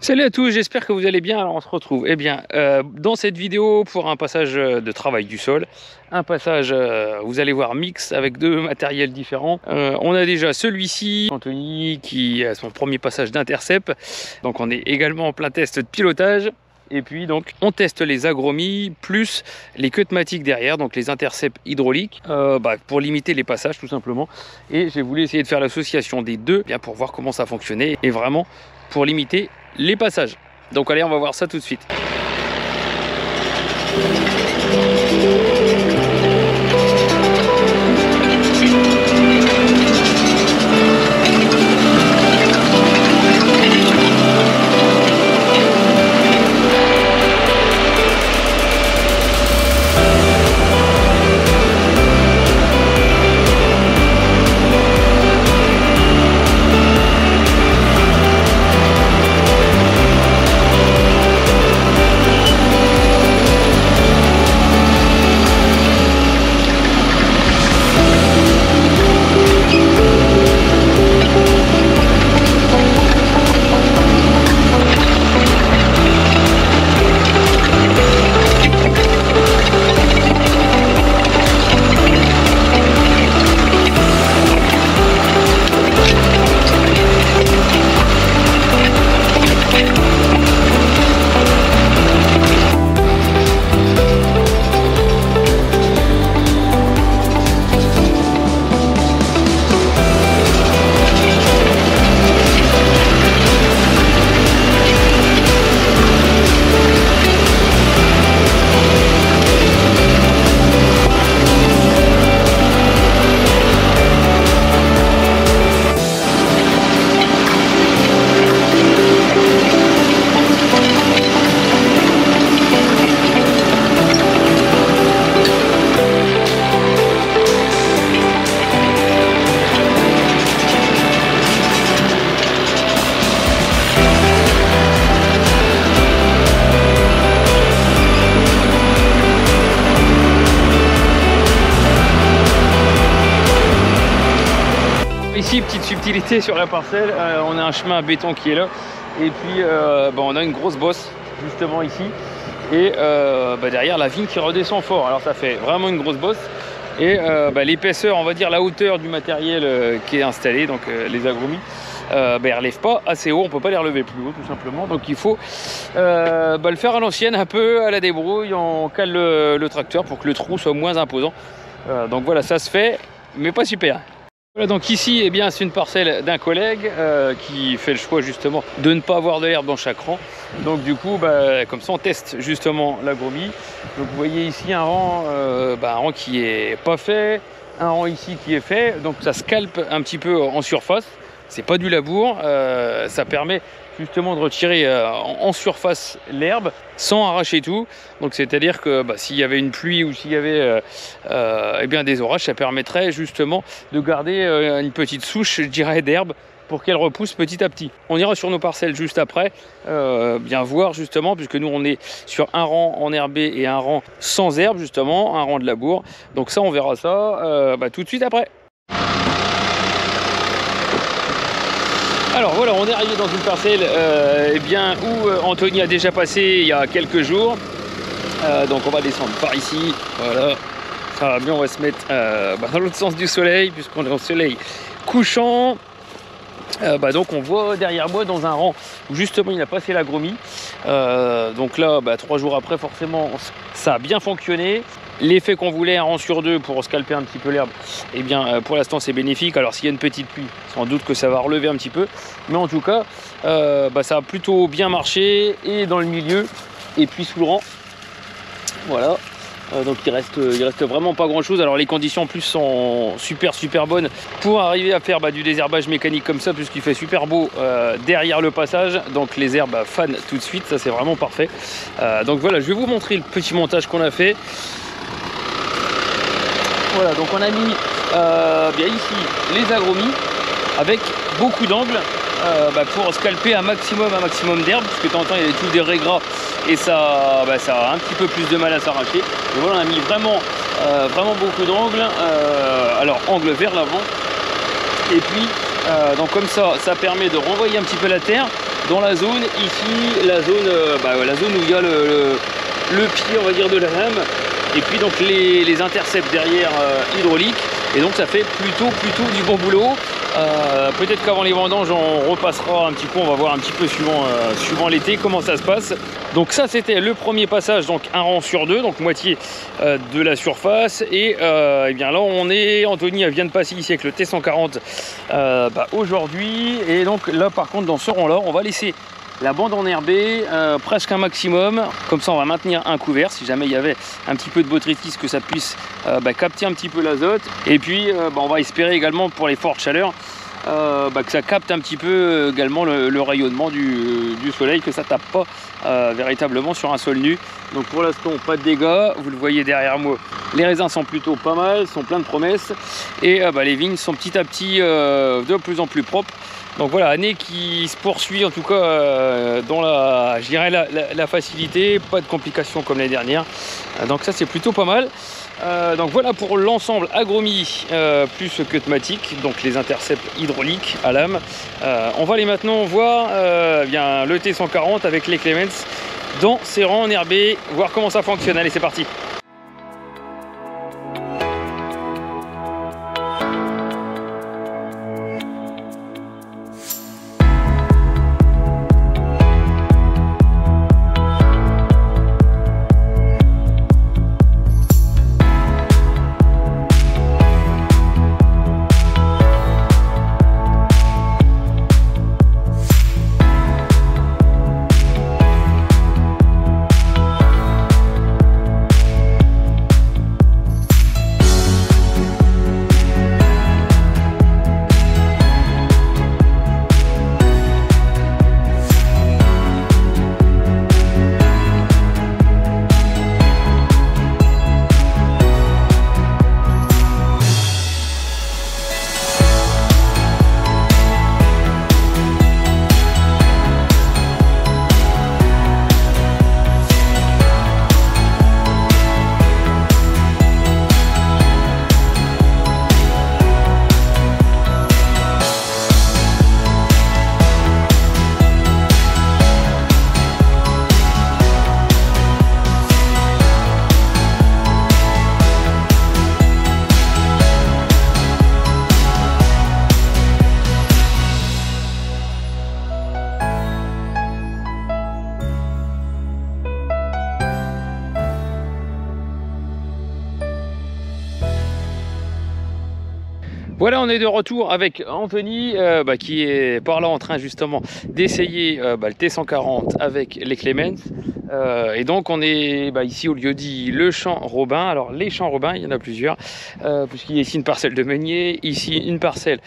Salut à tous, j'espère que vous allez bien. Alors on se retrouve dans cette vidéo pour un passage de travail du sol, un passage vous allez voir mix avec deux matériels différents. On a déjà celui-ci, Anthony, qui a son premier passage d'intercept, donc on est également en plein test de pilotage. Et puis donc on teste les agromis plus les cutmatiques derrière, donc les intercepts hydrauliques, pour limiter les passages tout simplement. Et j'ai voulu essayer de faire l'association des deux, bien pour voir comment ça fonctionnait et vraiment pour limiter les passages. Donc allez, on va voir ça tout de suite. Ici, petite subtilité sur la parcelle, on a un chemin à béton qui est là, et puis on a une grosse bosse justement ici, et derrière la vigne qui redescend fort. Alors ça fait vraiment une grosse bosse, et l'épaisseur, on va dire la hauteur du matériel qui est installé, donc les agromis, ne relève pas assez haut, on peut pas les relever plus haut tout simplement, donc il faut le faire à l'ancienne, un peu à la débrouille. On cale le tracteur pour que le trou soit moins imposant, donc voilà, ça se fait, mais pas super. Voilà, donc ici, c'est une parcelle d'un collègue qui fait le choix justement de ne pas avoir de l'herbe dans chaque rang. Donc du coup, comme ça, on teste justement l'agromie. Donc vous voyez ici un rang qui est pas fait, un rang ici qui est fait. Donc ça scalpe un petit peu en surface. C'est pas du labour, ça permet justement de retirer en surface l'herbe sans arracher tout. Donc c'est à dire que s'il y avait une pluie ou s'il y avait des orages, ça permettrait justement de garder une petite souche, je dirais, d'herbe pour qu'elle repousse petit à petit. On ira sur nos parcelles juste après, bien voir justement, puisque nous on est sur un rang enherbé et un rang sans herbe justement, un rang de labour. Donc ça, on verra ça tout de suite après. Alors voilà, on est arrivé dans une parcelle où Anthony a déjà passé il y a quelques jours. Donc on va descendre par ici, voilà. Ça va bien, on va se mettre dans l'autre sens du soleil, puisqu'on est au soleil couchant. Donc on voit derrière moi dans un rang où justement il a passé l'agromie. Donc là, 3 jours après, forcément, ça a bien fonctionné. L'effet qu'on voulait, un rang sur deux pour scalper un petit peu l'herbe, pour l'instant c'est bénéfique. Alors s'il y a une petite pluie, sans doute que ça va relever un petit peu, mais en tout cas ça a plutôt bien marché, et dans le milieu et puis sous le rang, voilà. Donc il reste vraiment pas grand chose. Alors les conditions en plus sont super bonnes pour arriver à faire du désherbage mécanique comme ça, puisqu'il fait super beau derrière le passage, donc les herbes fanent tout de suite, ça c'est vraiment parfait. Donc voilà, je vais vous montrer le petit montage qu'on a fait. Voilà, donc on a mis ici les agromis avec beaucoup d'angles pour scalper un maximum d'herbe, parce que de temps en temps il y a des touffes d'herbe gras et ça, ça a un petit peu plus de mal à s'arracher. Et voilà, on a mis vraiment beaucoup d'angles, alors angle vers l'avant, et puis donc comme ça permet de renvoyer un petit peu la terre, dans la zone. Ici, la zone où il y a le pied, on va dire, de la lame. Et puis donc les intercepts derrière hydrauliques. Et donc ça fait plutôt du bon boulot. Peut-être qu'avant les vendanges on repassera un petit peu, on va voir un petit peu suivant l'été comment ça se passe. Donc ça c'était le premier passage, donc un rang sur deux, donc moitié de la surface. Et bien là on est, Anthony vient de passer ici avec le T140 aujourd'hui. Et donc là par contre dans ce rang là on va laisser la bande enherbée, presque un maximum, comme ça on va maintenir un couvert si jamais il y avait un petit peu de botrytis, que ça puisse capter un petit peu l'azote. Et puis on va espérer également pour les fortes chaleurs que ça capte un petit peu également le rayonnement du soleil, que ça tape pas véritablement sur un sol nu. Donc pour l'instant pas de dégâts, vous le voyez derrière moi, les raisins sont plutôt pas mal, sont pleins de promesses. Et les vignes sont petit à petit de plus en plus propres. Donc voilà, année qui se poursuit en tout cas dans je dirais la facilité, pas de complications comme l'année dernière. Donc ça c'est plutôt pas mal. Donc voilà pour l'ensemble agromie plus Cutmatic, donc les intercepts hydrauliques à lame. On va aller maintenant voir bien le T140 avec les Clemens dans ses rangs enherbés, voir comment ça fonctionne. Allez, c'est parti. Voilà, on est de retour avec Anthony qui est par là en train justement d'essayer le T140 avec les Clemens. Et donc on est ici au lieu dit le champ Robin. Alors les champs Robin, il y en a plusieurs, puisqu'il y a ici une parcelle de meunier, ici une parcelle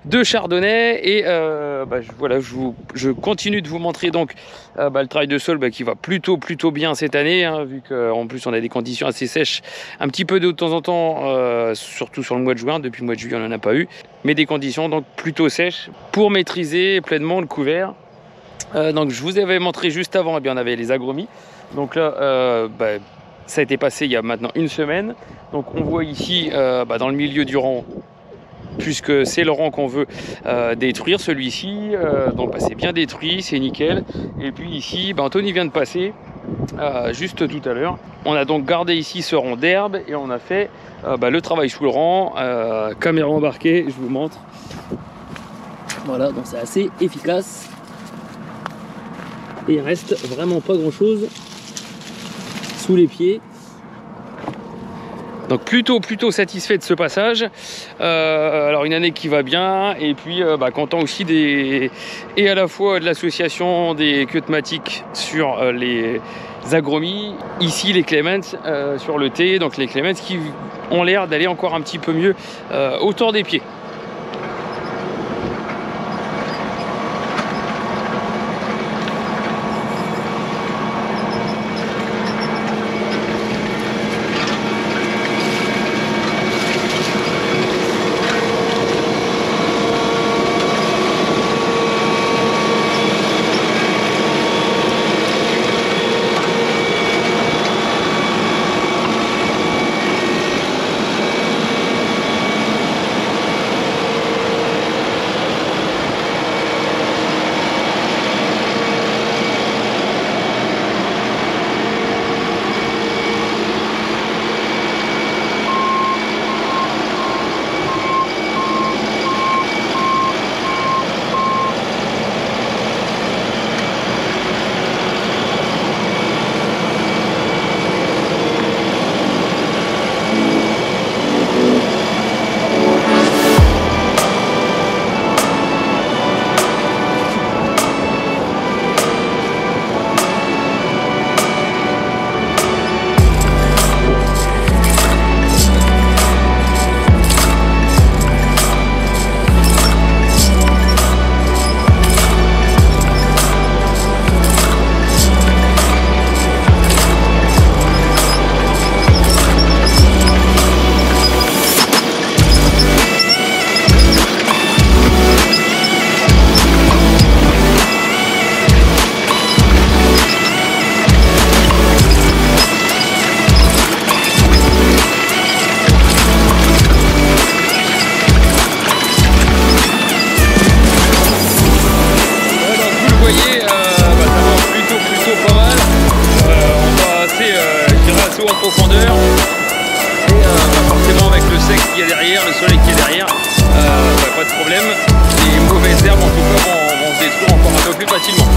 de chardonnay. Et je continue de vous montrer donc le travail de sol qui va plutôt bien cette année, hein, vu qu'en plus on a des conditions assez sèches, un petit peu de temps en temps, surtout sur le mois de juin. Depuis le mois de juillet on n'en a pas eu, mais des conditions donc plutôt sèches pour maîtriser pleinement le couvert. Donc je vous avais montré juste avant, on avait les agromies. Donc là ça a été passé il y a maintenant une semaine. Donc on voit ici dans le milieu du rang, puisque c'est le rang qu'on veut détruire, celui-ci, donc c'est bien détruit, c'est nickel. Et puis ici Anthony vient de passer juste tout à l'heure. On a donc gardé ici ce rang d'herbe et on a fait le travail sous le rang, caméra embarquée, je vous montre. Voilà, donc c'est assez efficace et il reste vraiment pas grand chose sous les pieds. Donc plutôt satisfait de ce passage. Alors une année qui va bien, et puis content aussi et à la fois de l'association des Cutmatic sur les agromies, ici les Clemens sur le thé, donc les Clemens qui ont l'air d'aller encore un petit peu mieux autour des pieds. pas de problème. Les mauvaises herbes en tout cas vont se détruire encore un peu plus facilement.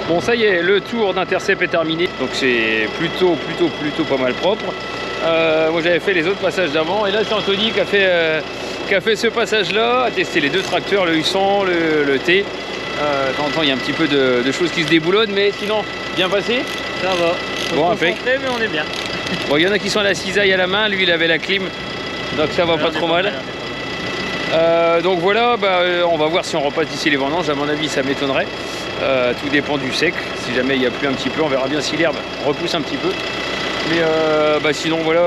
Bon, ça y est, le tour d'intercept est terminé, donc c'est plutôt pas mal propre. Moi j'avais fait les autres passages d'avant, et là c'est Anthony qui a fait ce passage là, a testé les deux tracteurs, le U100, le T. De temps en temps il y a un petit peu de choses qui se déboulonnent, mais sinon bien passé. Ça va. Bon, impec. Mais on est bien. Bon, il y en a qui sont à la cisaille à la main, lui il avait la clim, donc ça va pas trop mal. Donc voilà, on va voir si on repasse d'ici les vendanges. À mon avis ça m'étonnerait, tout dépend du sec. Si jamais il y a plu un petit peu, on verra bien si l'herbe repousse un petit peu, mais sinon voilà,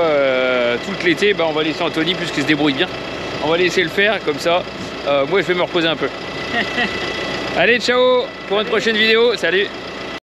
tout l'été on va laisser Anthony puisqu'il se débrouille bien, on va laisser le faire comme ça. Moi je vais me reposer un peu. Allez, ciao pour une prochaine vidéo, salut.